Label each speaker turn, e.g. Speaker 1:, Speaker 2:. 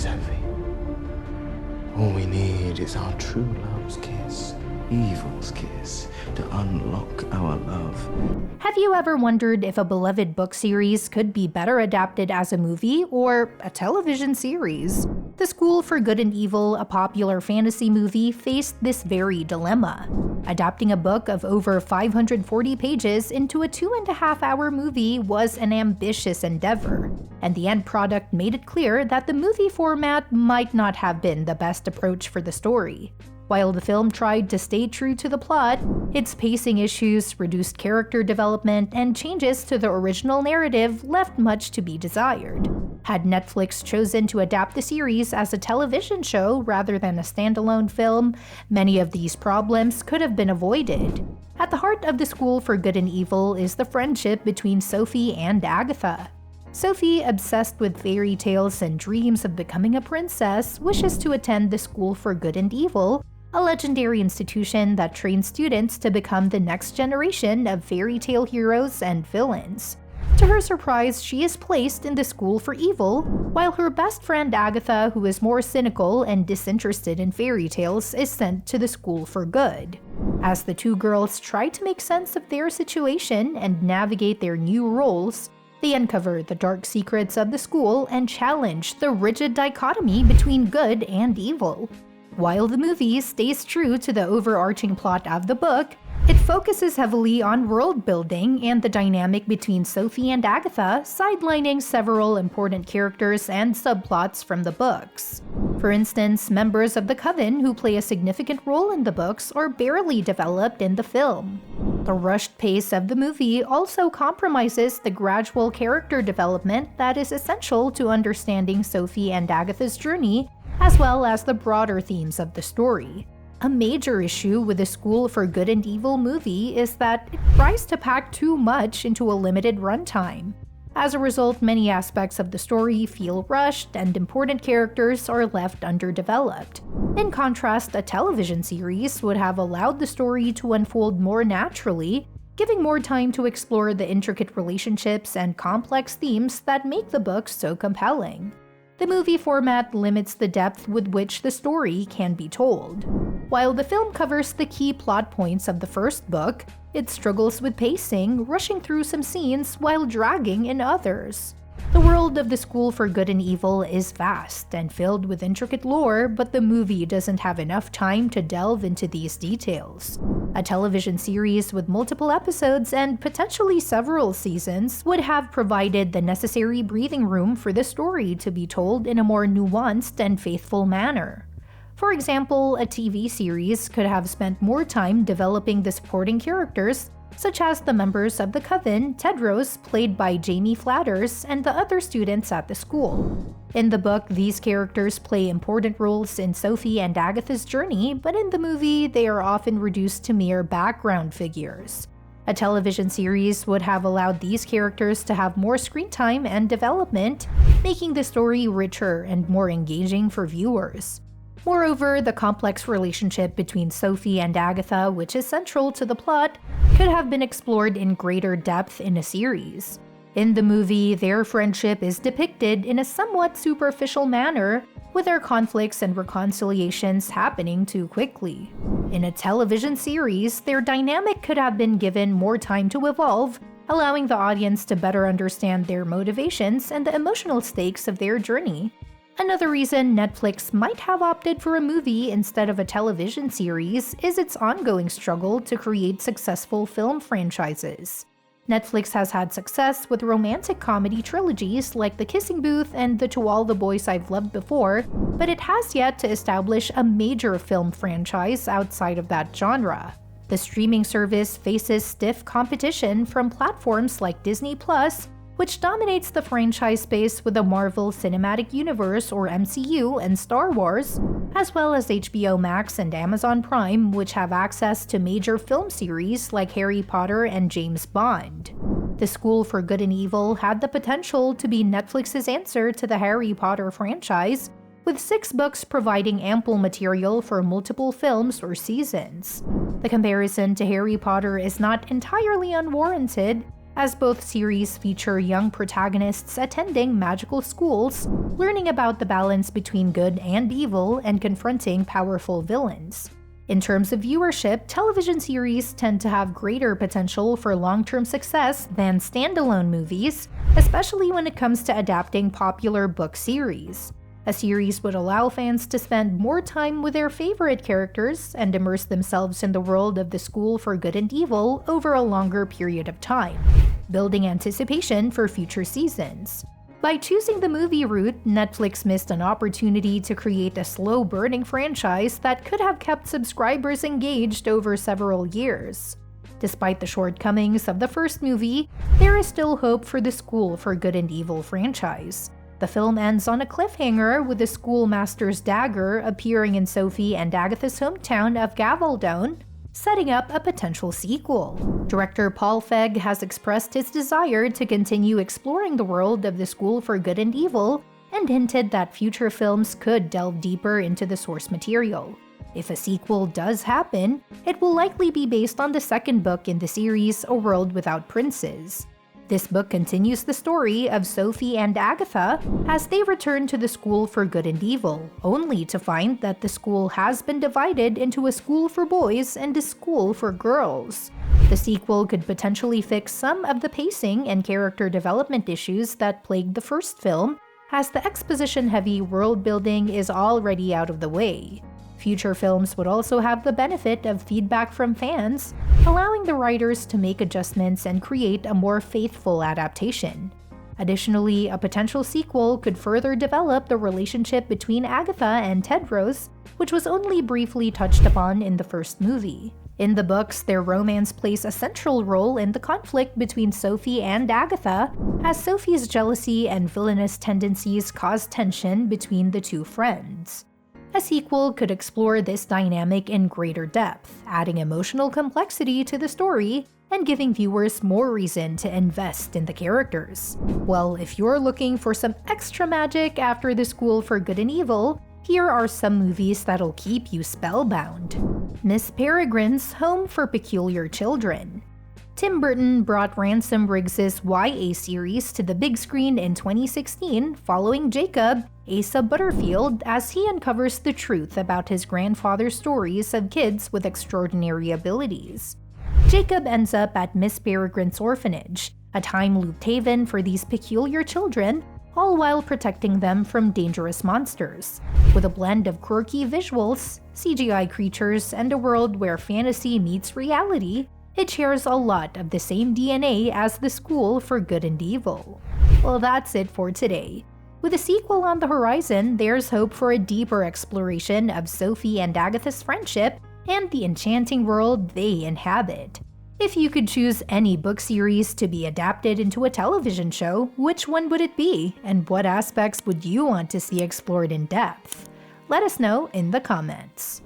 Speaker 1: Sophie. All we need is our true love's kiss, evil's kiss, to unlock our love.
Speaker 2: Have you ever wondered if a beloved book series could be better adapted as a movie or a television series? The School for Good and Evil, a popular fantasy movie, faced this very dilemma. Adapting a book of over 540 pages into a 2.5-hour movie was an ambitious endeavor, and the end product made it clear that the movie format might not have been the best approach for the story. While the film tried to stay true to the plot, its pacing issues, reduced character development, and changes to the original narrative left much to be desired. Had Netflix chosen to adapt the series as a television show rather than a standalone film, many of these problems could have been avoided. At the heart of The School for Good and Evil is the friendship between Sophie and Agatha. Sophie, obsessed with fairy tales and dreams of becoming a princess, wishes to attend the School for Good and Evil, a legendary institution that trains students to become the next generation of fairy tale heroes and villains. To her surprise, she is placed in the School for Evil, while her best friend Agatha, who is more cynical and disinterested in fairy tales, is sent to the School for Good. As the two girls try to make sense of their situation and navigate their new roles, they uncover the dark secrets of the school and challenge the rigid dichotomy between good and evil. While the movie stays true to the overarching plot of the book, it focuses heavily on world building and the dynamic between Sophie and Agatha, sidelining several important characters and subplots from the books. For instance, members of the Coven who play a significant role in the books are barely developed in the film. The rushed pace of the movie also compromises the gradual character development that is essential to understanding Sophie and Agatha's journey, as well as the broader themes of the story. A major issue with the School for Good and Evil movie is that it tries to pack too much into a limited runtime. As a result, many aspects of the story feel rushed and important characters are left underdeveloped. In contrast, a television series would have allowed the story to unfold more naturally, giving more time to explore the intricate relationships and complex themes that make the book so compelling. The movie format limits the depth with which the story can be told. While the film covers the key plot points of the first book, it struggles with pacing, rushing through some scenes while dragging in others. The world of the School for Good and Evil is vast and filled with intricate lore, but the movie doesn't have enough time to delve into these details. A television series with multiple episodes and potentially several seasons would have provided the necessary breathing room for the story to be told in a more nuanced and faithful manner. For example, a TV series could have spent more time developing the supporting characters, such as the members of the Coven, Tedros, played by Jamie Flatters, and the other students at the school. In the book, these characters play important roles in Sophie and Agatha's journey, but in the movie, they are often reduced to mere background figures. A television series would have allowed these characters to have more screen time and development, making the story richer and more engaging for viewers. Moreover, the complex relationship between Sophie and Agatha, which is central to the plot, could have been explored in greater depth in a series. In the movie, their friendship is depicted in a somewhat superficial manner, with their conflicts and reconciliations happening too quickly. In a television series, their dynamic could have been given more time to evolve, allowing the audience to better understand their motivations and the emotional stakes of their journey. Another reason Netflix might have opted for a movie instead of a television series is its ongoing struggle to create successful film franchises. Netflix has had success with romantic comedy trilogies like The Kissing Booth and the To All the Boys I've Loved Before, but it has yet to establish a major film franchise outside of that genre. The streaming service faces stiff competition from platforms like Disney+, which dominates the franchise space with the Marvel Cinematic Universe or MCU and Star Wars, as well as HBO Max and Amazon Prime, which have access to major film series like Harry Potter and James Bond. The School for Good and Evil had the potential to be Netflix's answer to the Harry Potter franchise, with 6 books providing ample material for multiple films or seasons. The comparison to Harry Potter is not entirely unwarranted, as both series feature young protagonists attending magical schools, learning about the balance between good and evil, and confronting powerful villains. In terms of viewership, television series tend to have greater potential for long-term success than standalone movies, especially when it comes to adapting popular book series. A series would allow fans to spend more time with their favorite characters and immerse themselves in the world of the School for Good and Evil over a longer period of time, building anticipation for future seasons. By choosing the movie route, Netflix missed an opportunity to create a slow-burning franchise that could have kept subscribers engaged over several years. Despite the shortcomings of the first movie, there is still hope for the School for Good and Evil franchise. The film ends on a cliffhanger with the schoolmaster's dagger appearing in Sophie and Agatha's hometown of Gavaldon, setting up a potential sequel. Director Paul Feig has expressed his desire to continue exploring the world of the School for Good and Evil and hinted that future films could delve deeper into the source material. If a sequel does happen, it will likely be based on the second book in the series, A World Without Princes. This book continues the story of Sophie and Agatha as they return to the School for Good and Evil, only to find that the school has been divided into a school for boys and a school for girls. The sequel could potentially fix some of the pacing and character development issues that plagued the first film, as the exposition-heavy world building is already out of the way. Future films would also have the benefit of feedback from fans, allowing the writers to make adjustments and create a more faithful adaptation. Additionally, a potential sequel could further develop the relationship between Agatha and Tedros, which was only briefly touched upon in the first movie. In the books, their romance plays a central role in the conflict between Sophie and Agatha, as Sophie's jealousy and villainous tendencies cause tension between the two friends. A sequel could explore this dynamic in greater depth, adding emotional complexity to the story and giving viewers more reason to invest in the characters. Well, if you're looking for some extra magic after the School for Good and Evil, here are some movies that'll keep you spellbound. Miss Peregrine's Home for Peculiar Children. Tim Burton brought Ransom Riggs's YA series to the big screen in 2016 following Jacob, Asa Butterfield, as he uncovers the truth about his grandfather's stories of kids with extraordinary abilities. Jacob ends up at Miss Peregrine's orphanage, a time-looped haven for these peculiar children, all while protecting them from dangerous monsters. With a blend of quirky visuals, CGI creatures, and a world where fantasy meets reality, it shares a lot of the same DNA as the School for Good and Evil. Well, that's it for today. With a sequel on the horizon, there's hope for a deeper exploration of Sophie and Agatha's friendship and the enchanting world they inhabit. If you could choose any book series to be adapted into a television show, which one would it be, and what aspects would you want to see explored in depth? Let us know in the comments.